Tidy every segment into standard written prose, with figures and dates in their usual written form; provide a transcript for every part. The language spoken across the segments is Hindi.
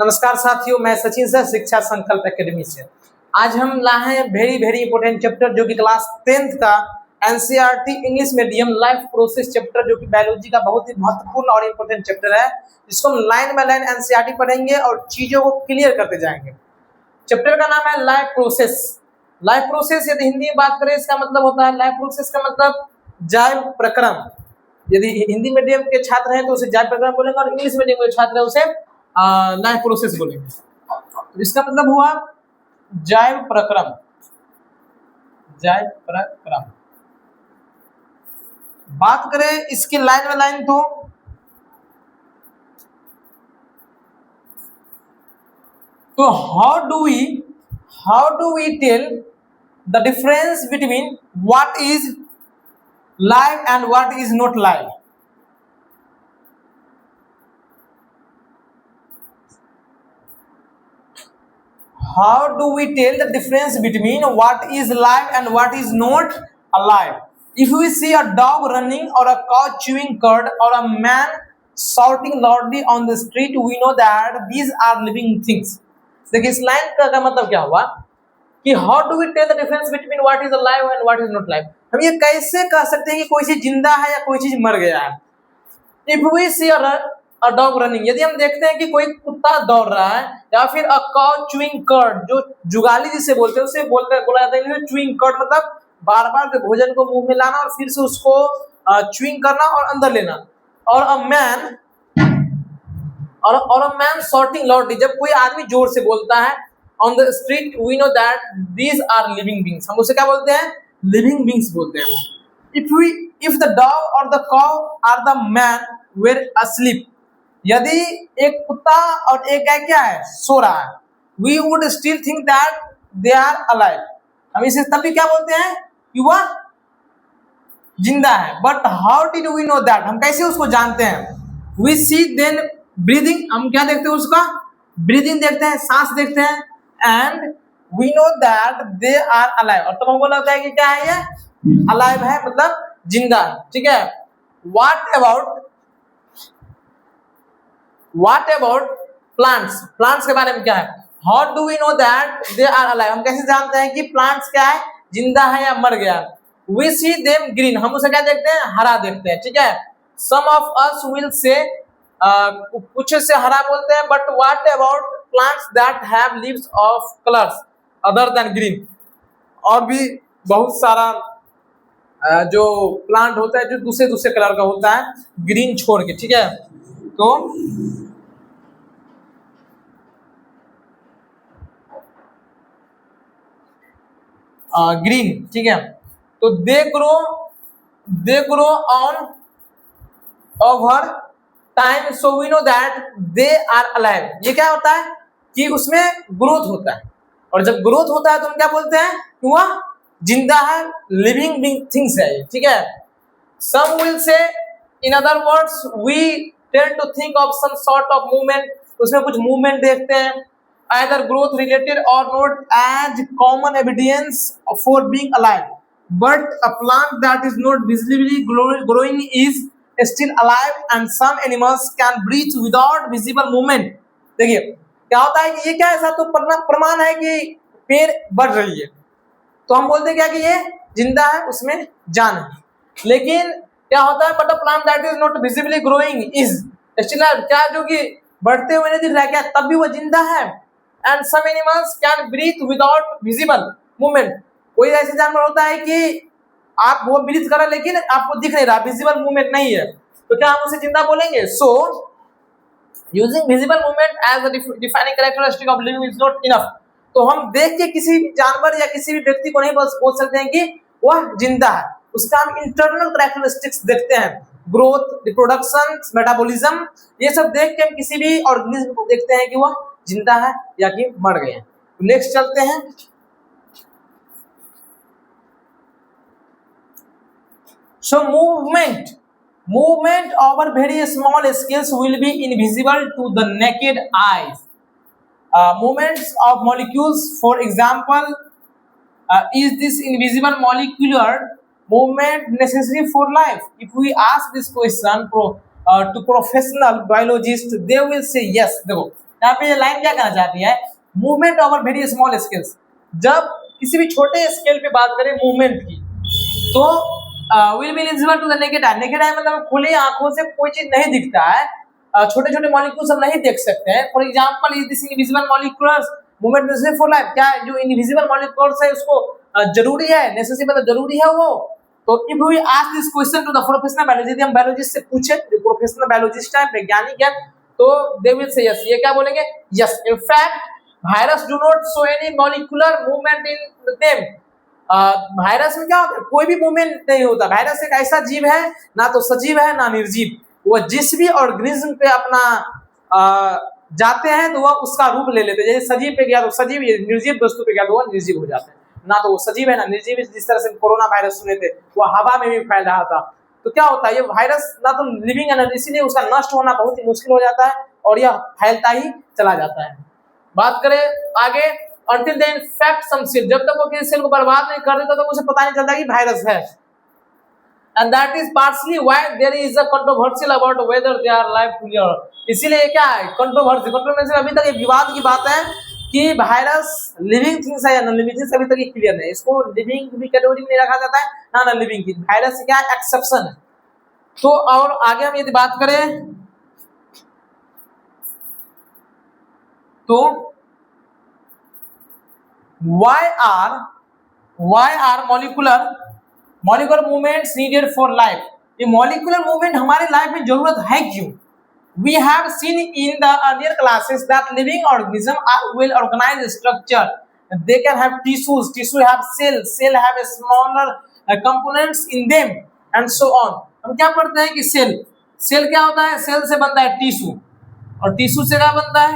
नमस्कार साथियों, मैं सचिन सर शिक्षा संकल्प एकेडमी से। आज हम लाए हैं वेरी इंपोर्टेंट चैप्टर जो कि क्लास 10th का NCERT English medium life process chapter, जो कि बायोलॉजी का बहुत ही महत्वपूर्ण और इम्पोर्टेंट चैप्टर है। इसको हम लाइन बाय लाइन एनसीईआरटी पढ़ेंगे और चीजों को क्लियर करते जाएंगे। चैप्टर का नाम है लाइफ प्रोसेस। लाइफ प्रोसेस यदि हिंदी में बात करें, इसका मतलब होता है लाइफ प्रोसेस का मतलब जैव प्रक्रम। यदि हिंदी मीडियम के छात्र हैं तो उसे जैव प्रक्रम बोलेंगे, और इंग्लिश मीडियम के छात्र है उसे लाइफ प्रोसेस बोलेंगे। तो इसका मतलब हुआ जैव प्रक्रम। जैव प्रक्रम बात करें इसकी लाइन बाय लाइन, तो how do we tell the difference between what is live and what is not live? How do we tell the difference between what is live and what is not alive? If we see a dog running, or a cow chewing cud, or a man shouting loudly on the street, we know that these are living things. देखिए इस लाइन का मतलब क्या हुआ कि how do we tell the difference between what is alive and what is not alive? हम ये कैसे कह सकते हैं कि कोई चीज जिंदा है या कोई चीज मर गया है? If we see a dog running, यदि हम देखते हैं कि कोई कुत्ता दौड़ रहा है, या फिर a cow chewing cud, जो जुगाली जिसे बोलते हैं उसे बोला जाता है chewing cud, मतलब बार बार भोजन को मुंह में लाना और फिर से उसको chewing करना और अंदर लेना। और a man shouting loudly, जब कोई आदमी जोर से बोलता है on the street, we know that these are living beings। हम उसे क्या बोलते हैं? living beings बोलते हैं। If the dog or the cow or the man were asleep, यदि एक कुत्ता और एक गाय क्या है? सो रहा है, we would still think that they are alive। हम इसे तब भी क्या बोलते हैं कि वह जिंदा है। But how did we know that? हम कैसे उसको जानते हैं? We see then breathing, हम क्या देखते हैं? उसका breathing देखते हैं, सांस देखते हैं, and we know that they are alive। और तब हमको लगता है कि क्या है? ये alive है, मतलब जिंदा है। ठीक है। What about plants? Plants के बारे में क्या है? How do we know that they are alive? हम कैसे जानते हैं कि plants क्या है? जिंदा है या मर गया? We see them green, हम उसे क्या देखते हैं? हरा देखते हैं। ठीक है। Some of us will say, कुछ से हरा बोलते हैं, but what about plants that have leaves of colors other than green? और भी बहुत सारा जो प्लांट होता है जो दूसरे कलर का होता है, ग्रीन छोड़ के। ठीक है। तो ग्रीन, ठीक है। तो they grow on over time, so we know that they are alive. ये क्या होता है कि उसमें ग्रोथ होता है, और जब ग्रोथ होता है तो हम क्या बोलते हैं कि वह जिंदा है, लिविंग थिंग्स है ये। ठीक है। Some will say, in other words, we tend to think of some sort of movement, उसमें कुछ मूवमेंट देखते हैं, either growth related or not as common evidence for being alive, but a plant that is not visibly growing is still alive, and some animals can breathe without visible movement। देखिए क्या होता है कि ये क्या ऐसा तो प्रमाण है कि पेड़ बढ़ रही है, तो हम बोलते हैं क्या कि ये जिंदा है, उसमें जान है। लेकिन क्या होता है, but a plant that is not visibly growing is still alive, क्या जो कि बढ़ते हुए नहीं दिख रहा है, क्या तब भी वो जिंदा है। And some animals can breathe without visible movement, कोई ऐसे जानवर होता है कि आप वो ब्रीथ कर रहे हैं लेकिन आपको दिख नहीं रहा, विजिबल मूवमेंट नहीं है, तो क्या हम उसे जिंदा बोलेंगे? So using visible movement as a defining characteristic of living is not enough। तो हम देख के किसी भी जानवर या किसी भी व्यक्ति को नहीं बोल सकते हैं कि वह जिंदा है, उसका हम इंटरनल कैरेक्टरिस्टिक्स देखते हैं, ग्रोथ, रिप्रोडक्शन, मेटाबॉलिज्म, ये सब देख के हम किसी भी ऑर्गेनिज्म को देखते हैं कि वह जिंदा है या कि मर गए हैं। नेक्स्ट चलते हैं। So movement over very small scales will be invisible to the naked eyes. movements of molecules, for example, is this invisible molecular movement necessary for life? If we ask this question to professional biologists, they will say yes। देखो यहाँ पे ये लाइन क्या कहना चाहती है, movement over very small scales. जब किसी भी छोटे स्केल पे बात करें मूवमेंट की, तो will be invisible to the naked eye. Naked eye मतलब खुली आंखों से कोई चीज नहीं दिखता है, छोटे छोटे मॉलिक्यूल्स हम नहीं देख सकते हैं। For example is this invisible molecules movement necessary for life. क्या जो इनविजिबल मॉलिक्यूल्स है उसको जरूरी है, नेसेसरी मतलब जरूरी है वो। तो if we ask this question to the professional biologist, यदि हम बायोलॉजिस्ट से पूछे, प्रोफेशनल बायोलॉजिस्ट है, वैज्ञानिक है, तो दे विल से यस। ये क्या बोलेंगे, yes in fact virus do not show any molecular movement in them. Virus में क्या होता है, कोई भी मूवमेंट नहीं होता। वायरस एक ऐसा जीव है, ना तो सजीव है ना निर्जीव, वो जिस भी ऑर्गेनिज्म पे अपना जाते हैं तो वह उसका रूप ले लेते हैं। जैसे सजीव पे गया तो सजीव, निर्जीव वस्तु पे गया तो वह निर्जीव हो जाते हैं। ना तो वो सजीव है ना निर्जीव। जिस तरह से कोरोना वायरस सुने थे, वह हवा में भी फैल रहा था। तो क्या होता है, ये वायरस ना तो लिविंग है, इसीलिए उसका नष्ट होना बहुत ही मुश्किल हो जाता है और यह फैलता ही चला जाता है। बात करें आगे, until they infect some cell, जब तक वो किसी सेल को बर्बाद नहीं कर देता तो उसे पता नहीं चलता कि वायरस है। And that is partially why there is a controversial about whether they are alive fully or not. इसीलिए क्या है कंट्रोवर्सी, अभी तक एक विवाद की बात है कि वायरस लिविंग थिंग्स है या नॉन लिविंग थिंग्स, अभी तक ये क्लियर नहीं। इसको लिविंग भी कैटेगरी में नहीं रखा जाता है, ना नॉन लिविंग की। वायरस क्या एक्सेप्शन है। तो और आगे हम यदि बात करें तो why are molecular movements needed for life? ये molecular movement हमारे लाइफ में जरूरत है क्यों? We have seen in the earlier classes that living organisms are well organized structure. They can have tissues, tissue have cells, cell have a smaller components in them and so on. हम क्या पढ़ते हैं कि सेल क्या होता है, सेल से बनता है टिश्यू, और टिश्यू से क्या बनता है,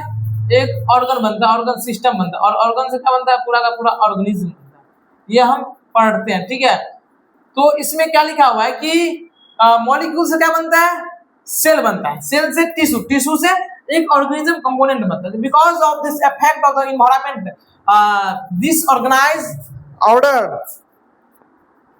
एक ऑर्गन बनता है, ऑर्गन सिस्टम बनता है, और ऑर्गन से क्या बनता है, पूरा का पूरा ऑर्गेनिज्म बनता है। ये हम पढ़ते हैं, ठीक है। तो इसमें क्या लिखा हुआ है कि मॉलिक्यूल से क्या बनता है, सेल बनता है, सेल से टिश्यू, टिश्यू से एक ऑर्गेनिज्म कंपोनेंट बनता है। Because of this effect of the environment this organised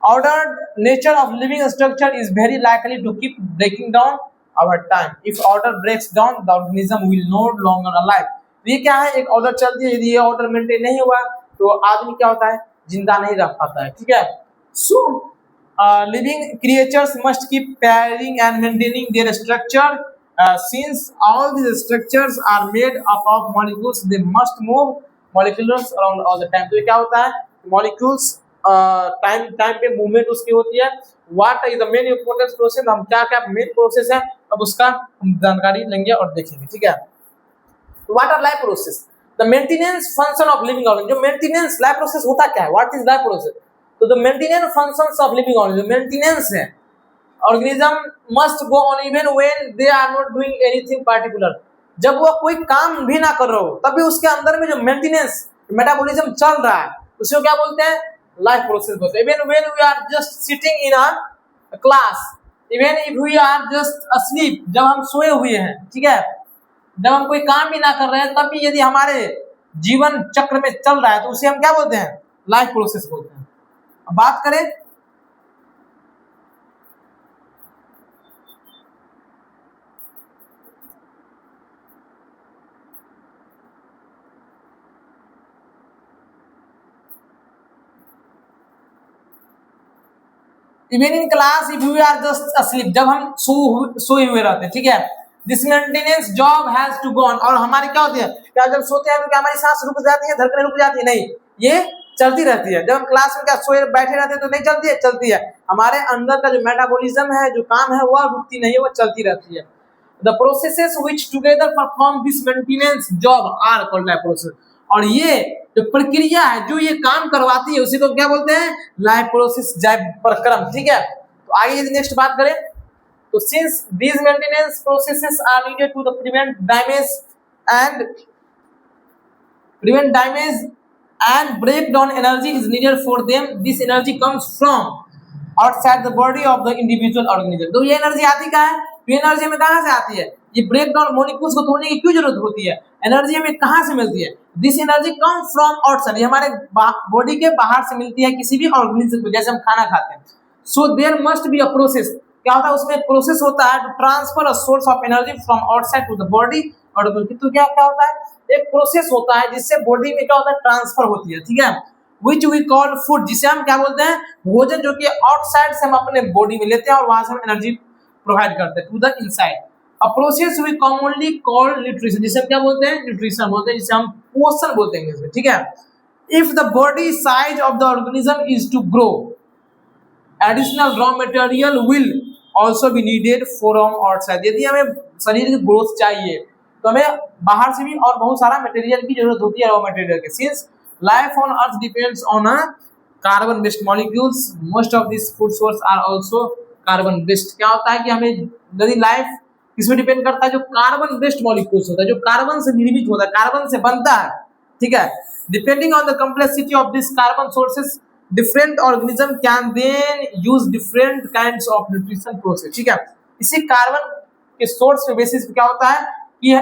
ordered nature of living structure is very likely to keep breaking down over time. If order breaks down, the organism will no longer alive. ये क्या है, एक ऑर्डर चलती है, यदि ये ऑर्डर मेंटेन नहीं हुआ तो आदमी क्या होता है, जिंदा नहीं रह पाता है, ठीक है। So living creatures must keep pairing and maintaining their structure. Since all these structures are made up of molecules, they must move molecules around all the time. तो क्या होता है, molecules टाइम पे मूवमेंट उसकी होती है। What is the main important process, हम क्या क्या मेन प्रोसेस है, अब उसका हम जानकारी लेंगे और देखेंगे, ठीक है। What are life process, the maintenance function of living organism. जो मेंटेनेंस लाइफ प्रोसेस होता क्या है, व्हाट इज लाइफ प्रोसेस, तो the maintenance functions of living organism, maintenance है organism must go on even when they are not doing anything particular. जब वो कोई काम भी ना कर रहा हो तभी उसके अंदर में जो मेंटेनेंस मेटाबॉलिज्म चल रहा है उसको क्या बोलते हैं, लाइफ प्रोसेस बोलते हैं। Even when we are just sitting in a class, even if we are just asleep, जब हम सोए हुए हैं, ठीक है, जब हम कोई काम भी ना कर रहे हैं तब भी यदि हमारे जीवन चक्र में चल रहा है तो उसे हम क्या बोलते हैं, लाइफ प्रोसेस बोलते हैं। अब बात करें even in class if you are just asleep, जब हम सोए हुए रहते हैं, ठीक है, this maintenance job has to go on. और हमारी क्या होती है, क्या जब सोते हैं तो क्या हमारी सांस रुक जाती है, धड़कनें रुक जाती है, नहीं, ये चलती रहती है। जब हम क्लास में क्या सोए बैठे रहते हैं तो नहीं चलती है, चलती है। हमारे अंदर का जो मेटाबॉलिज्म है, जो काम है, वह रुकती नहीं है, वह चलती रहती है। The processes which together perform this maintenance job are called life process. और ये जो प्रक्रिया है जो ये काम करवाती है उसी को क्या बोलते हैं, लाइफ प्रोसेस, जैव प्रक्रम, ठीक है। तो आगे यदि नेक्स्ट बात करें तो since these maintenance processes are needed to prevent damage and breakdown, energy is needed for them. This energy comes from outside the body of the individual organism. तो ये एनर्जी आती कहाँ है, ये एनर्जी में कहाँ से आती है, ये ब्रेकडाउन मॉलिक्यूल्स को तोड़ने की क्यों जरूरत होती है, एनर्जी हमें कहाँ से मिलती है, this energy come from outside, ये हमारे बॉडी के बाहर से मिलती है किसी भी ऑर्गेनिज्म को, जैसे हम खाना खाते हैं। So there must be a process, क्या होता है उसमें प्रोसेस होता है to transfer a source of energy from outside to the body organism. तो क्या क्या होता है, एक प्रोसेस होता है जिससे बॉडी में क्या होता है, ट्रांसफर होती है, ठीक है, विच वी कॉल फूड, जिसे हम क्या बोलते हैं, भोजन, जो कि आउटसाइड से हम अपने बॉडी में लेते हैं और वहां से हम एनर्जी प्रोवाइड करते हैं to the inside. A process we commonly called nutrition, जिसे हम क्या बोलते हैं, न्यूट्रिशन बोलते हैं, जिसे हम पोषण बोलते हैं इंग्लिश में, ठीक है। If the body size of the organism is to grow, additional raw material will also be needed from outside. यदि हमें शरीर की ग्रोथ चाहिए तो हमें बाहर से भी और बहुत सारा मटेरियल की जरूरत होती है, रॉ मटेरियल के। Since life on earth depends on a carbon based molecules, most of this food source are also carbon based. क्या होता है कि हमें यदि लाइफ किसमें डिपेंड करता है, जो कार्बन बेस्ड मॉलिक्यूल्स होता है, जो कार्बन से निर्मित होता है, कार्बन से बनता है, ठीक है। Depending on the complexity of this carbon sources, different organism can then use different kinds of nutrition process, ठीक है। इसी कार्बन के सोर्स पे बेसिस पे क्या होता है कि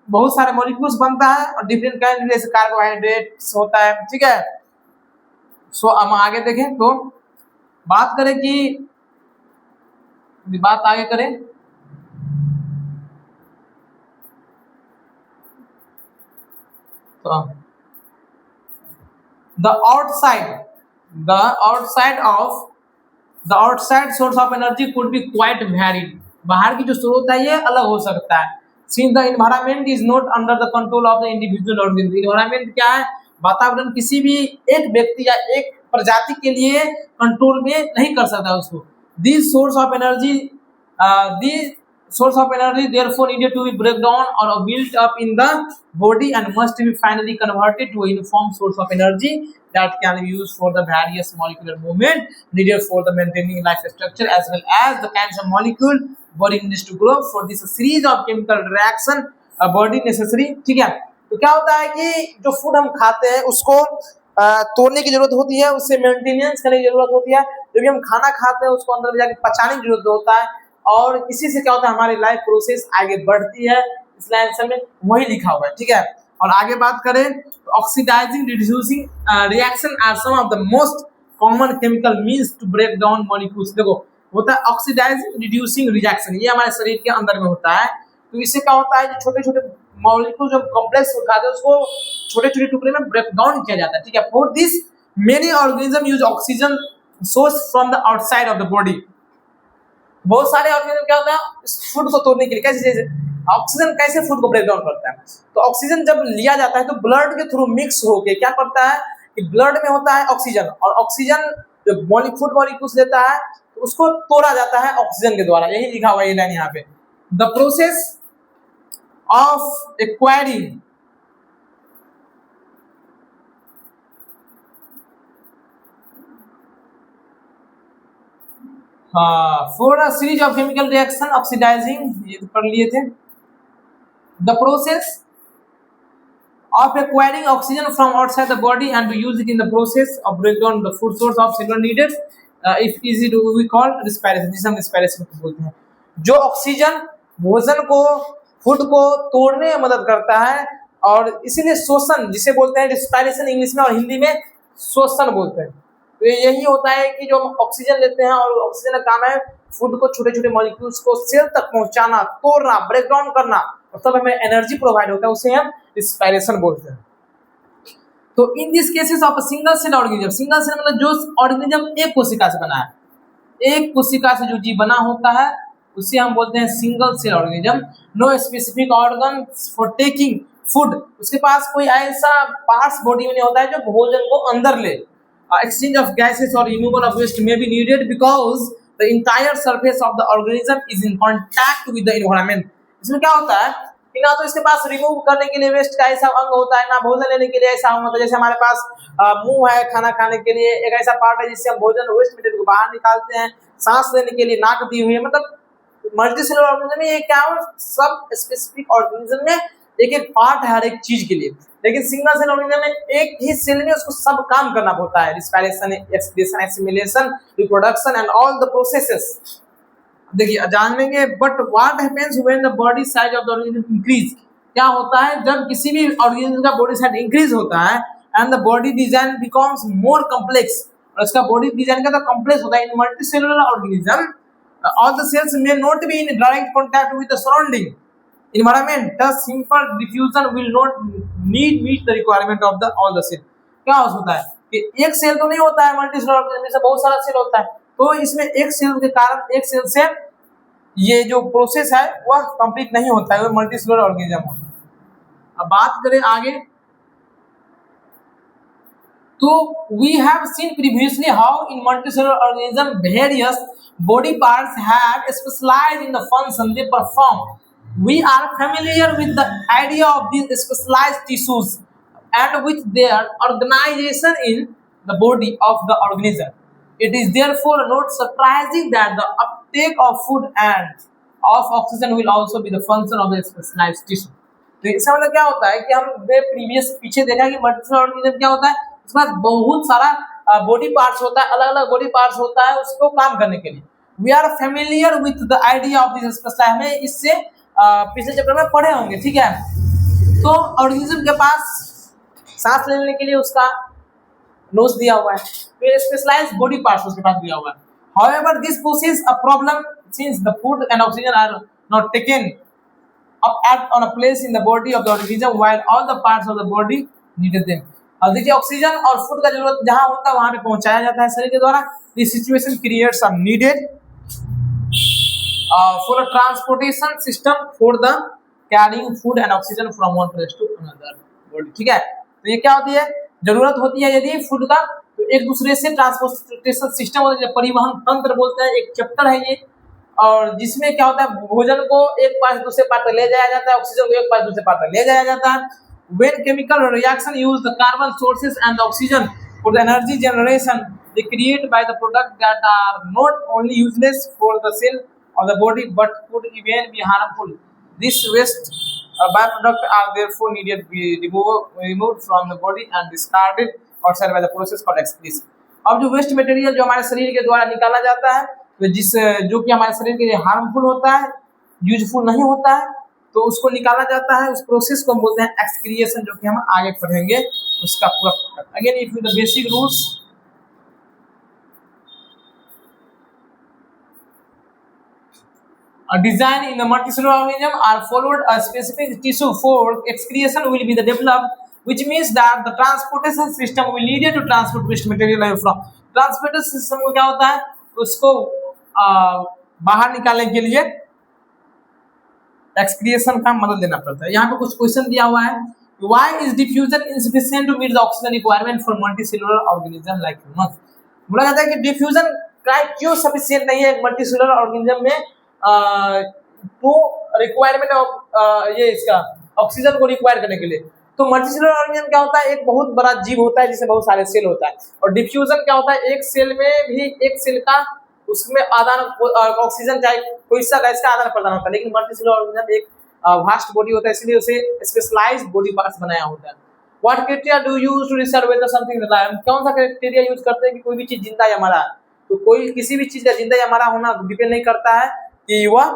बहुत सारे मॉलिक्यूल्स बनता है और डिफरेंट काइंड, जैसे कार्बोहाइड्रेट्स होता है, ठीक है। सो हम आगे देखें तो बात करें कि बात आगे करें तो the outside source of energy could be quite varied। बाहर की जो स्रोत है ये अलग हो सकता है। Since the environment is not under the control of the individual organism, environment क्या है, वातावरण किसी भी एक व्यक्ति या एक प्रजाति के लिए कंट्रोल में नहीं कर सकता उसको। These source of energy therefore needed to be break down or built up in the body and must be finally converted to a uniform source of energy that can be used for the various molecular movement needed for the maintaining life structure as well as the kinds of molecule body needs to grow for this series of chemical reaction a body necessary, ठीक है। तो क्या होता है कि जो फूड हम खाते हैं उसको तोड़ने की जरूरत होती है, उससे मेंटेनेंस करने की जरूरत होती है। जब भी हम खाना खाते हैं उसको अंदर जाके पचाने की जरूरत होता है और इसी से क्या होता है, हमारी लाइफ प्रोसेस आगे बढ़ती है। इस लाइन में वही लिखा हुआ है, ठीक है। और आगे बात करें तो oxidising reducing reaction are some of the most common chemical means to break down molecules. देखो होता है ऑक्सीडाइजिंग रिड्यूसिंग रिएक्शन, ये हमारे शरीर के अंदर में होता है। तो इससे क्या होता है, जो छोटे छोटे मॉलिक्यूल जो कॉम्प्लेक्स उठाते हैं उसको छोटे छोटे टुकड़े में ब्रेक डाउन किया जाता है, ठीक है। For this many organism use oxygen source from the outside of the body. बहुत सारे ऑर्गेनिज्म क्या होता है फूड को तोड़ने के लिए, कैसे जैसे ऑक्सीजन कैसे फूड को ब्रेक डाउन करता है, तो ऑक्सीजन जब लिया जाता है तो ब्लड के थ्रू मिक्स होके क्या करता है कि ब्लड में होता है ऑक्सीजन, और ऑक्सीजन जो फूड मॉलिक्यूल्स लेता है तो उसको तोड़ा जाता है ऑक्सीजन के द्वारा। यही लिखा हुआ है ये लाइन यहाँ पे, the process of acquiring for a series of chemical reaction oxidising, ये पढ़ लिए थे। The process of acquiring oxygen from outside the body and to use it in the process of breakdown the food source of cellular needed if easy to we call respiration, जिसे हम respiration बोलते हैं। जो ऑक्सीजन भोजन को फूड को तोड़ने में मदद करता है और इसीलिए शोषण जिसे बोलते हैं रिस्पायरेशन इंग्लिश में और हिंदी में शोषण बोलते हैं। तो यही होता है कि जो हम ऑक्सीजन लेते हैं और ऑक्सीजन का काम है फूड को छोटे छोटे मॉलिक्यूल्स को सेल तक पहुंचाना, तोड़ना, ब्रेक डाउन करना और तब हमें एनर्जी प्रोवाइड होता है, उसे हम रिस्पायरेशन बोलते हैं। तो in this cases of single cell organism, single cell मतलब जो ऑर्गेनिज्म एक कोशिका से बना है, एक कोशिका से जो जीव बना होता है उसे हम बोलते हैं single cell organism. No specific organ for taking food, उसके पास कोई ऐसा पार्ट्स बॉडी में नहीं होता है जो भोजन को अंदर ले। एक्सचेंज ऑफ गैसेस और रिमूवल ऑफ वेस्ट में be needed because the entire surface of the organism is in contact with the environment. इसमें क्या होता है कि ना तो इसके पास रिमूव करने के लिए वेस्ट का ऐसा अंग होता है, ना भोजन लेने के लिए ऐसा अंग होता है। जैसे हमारे पास मुंह है खाना खाने के लिए, एक ऐसा पार्ट है जिससे हम भोजन वेस्ट मटेरियल को बाहर निकालते हैं। सांस लेने के लिए नाक दी हुई है। मतलब मल्टी सेलुलर ऑर्गेनिज्म में ये क्या है, सब स्पेसिफिक ऑर्गेनिज्म में एक एक पार्ट है हर एक चीज के लिए। लेकिन सिंगल सेल ऑर्गेनिज्म में एक ही सेल में उसको सब काम करना होता है, respiration, excretion, assimilation, reproduction and all the processes. देखिए जानेंगे but what happens when the body size of the organism increase. क्या होता है जब किसी भी ऑर्गेनिज्म का बॉडी साइज इंक्रीज होता है and the body design becomes more complex, और उसका बॉडी डिजाइन का तो कॉम्प्लेक्स होता है। In multicellular organism all the cells may not be in direct contact with the surrounding, environment the simple diffusion will not need meet the requirement of the all the cell। क्या होता है कि एक सेल तो नहीं होता है, मल्टी सेलुलर ऑर्गेनिज्म में से बहुत सारा सेल होता है, तो इसमें एक सेल के कारण एक सेल से ये जो प्रोसेस है वह कंप्लीट नहीं होता है, वो मल्टी सेलुलर ऑर्गेनिज्म होता है। अब बात करें आगे, तो we have seen previously how in multicellular organism various body parts have specialized in the function they perform। We are familiar with the idea of these specialized tissues and with their organization in the body of the organism। It is therefore not surprising that the uptake of food and of oxygen will also be the function of the specialized tissue। तो इसका मतलब क्या होता है कि हमने प्रीवियस पीछे देखा कि मल्टीसेलुलर ऑर्गेनिज्म क्या होता है, उसके बाद बहुत सारा बॉडी पार्ट्स होता है, अलग अलग बॉडी पार्ट्स होता है उसको काम करने के लिए। We are familiar with the idea of this specialise, हमें इससे पिछले चैप्टर में पढ़े होंगे, ठीक है। तो ऑर्गेनिज्म के पास सांस लेने के लिए उसका नोज दिया हुआ है, फिर स्पेशलाइज्ड बॉडी पार्ट्स उसके पास दिया हुआ है। However this poses a problem since the food and oxygen are not taken up at on a place in the body of the organism while all the parts of the body needed them। अब देखिए ऑक्सीजन और फूड का जरूरत जहां होता है वहां पे पहुंचाया जाता है शरीर के द्वारा। This situation creates a needed for a transportation system for the carrying food and oxygen from one place to another body, ठीक है। तो ये क्या होती है, जरूरत होती है यदि फूड का, तो एक दूसरे से ट्रांसपोर्टेशन सिस्टम होता है, परिवहन तंत्र बोलते हैं, एक चैप्टर है ये, और जिसमें क्या होता है भोजन को एक पार्ट दूसरे पार्ट तक ले जाया जाता है, ऑक्सीजन को एक पार्ट दूसरे पार्ट तक ले जाया जाता है। When chemical reaction use the carbon sources and the oxygen for the energy generation, they create by the product that are not only useless for the cell of the body but could even be harmful। This waste byproduct are therefore needed to be removed from the body and discarded outside by the process called excretion। अब जो वेस्ट मटेरियल जो हमारे शरीर के द्वारा निकाला जाता है, तो जो कि हमारे शरीर के लिए हार्मफुल होता है, यूजफुल नहीं होता है, तो उसको निकाला जाता है, उस प्रोसेस को हम बोलते हैं एक्सक्रिएशन, जो कि हम आगे पढ़ेंगे उसका पूरा। Again if you the basic rules, design in the multicellular organism are followed a specific tissue for excretion will be the developed, which means that the transportation system will need to transport waste material away from। transportation system को क्या होता है, उसको बाहर निकालने के लिए एक्सक्रिएशन का मदद लेना पड़ता है। यहाँ पे कुछ क्वेश्चन दिया हुआ है, why is diffusion insufficient to meet the oxygen requirement for multicellular organism like humans। बोला जाता है कि डिफ्यूजन क्यों सफिशिएंट नहीं है मल्टीसेलुलर ऑर्गेनिज्म में टू रिक्वायरमेंट ऑफ ये इसका ऑक्सीजन को रिक्वायर करने के लिए। तो मल्टीसेलुलर ऑर्गेनिज्म क्या होता है, एक बहुत बड़ा जीव होता है जिसमें बहुत सारे सेल होता है, और डिफ्यूजन क्या होता है, एक सेल में भी एक सेल का उसमें आदान ऑक्सीजन चाहे कोई सा गैस का आदान प्रदान होता है, लेकिन मल्टीसेलुलर ऑर्गेनिज्म एक वास्ट बॉडी होता है, इसलिए उसे स्पेशलाइज्ड बॉडी पार्ट्स बनाया होता है। What criteria do you use to decide whether something is alive. कौन सा क्राइटेरिया यूज करते हैं कि कोई भी चीज जिंदा या मरा है। तो कोई किसी भी चीज का जिंदा या मरा होना डिपेंड नहीं करता है कि वह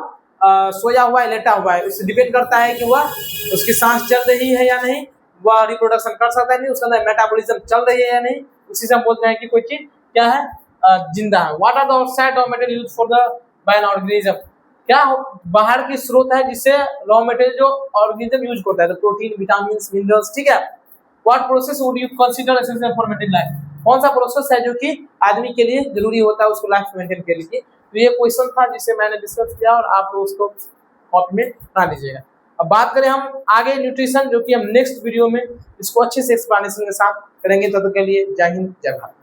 सोया हुआ है लेटा हुआ है, उससे डिपेंड करता है कि वह उसकी सांस चल रही है या नहीं, वह रिप्रोडक्शन कर सकता है नहीं, उसका अंदर मेटाबॉलिज्म चल रही है या नहीं, उसी से हम बोलते हैं कि कोई चीज क्या है, जिंदा है। What are the outside raw material used for the by an organism. क्या बाहर की स्रोत है जिससे रॉ मटेरियल जो ऑर्गेनिज्म यूज करता है, तो प्रोटीन, विटामिन, मिनरल्स, ठीक है। What process would you consider essential for maintain life. कौन सा प्रोसेस है जो कि आदमी के लिए जरूरी होता है उसको लाइफ मेंटेन करने के लिए। तो ये क्वेश्चन था जिसे मैंने डिस्कस किया और आप लोग उसको कॉपी में बना लीजिएगा। अब बात करें हम आगे न्यूट्रिशन, जो कि हम नेक्स्ट वीडियो में इसको अच्छे से एक्सप्लेनेशन के साथ करेंगे। तब तक के लिए जय हिंद, जय भारत।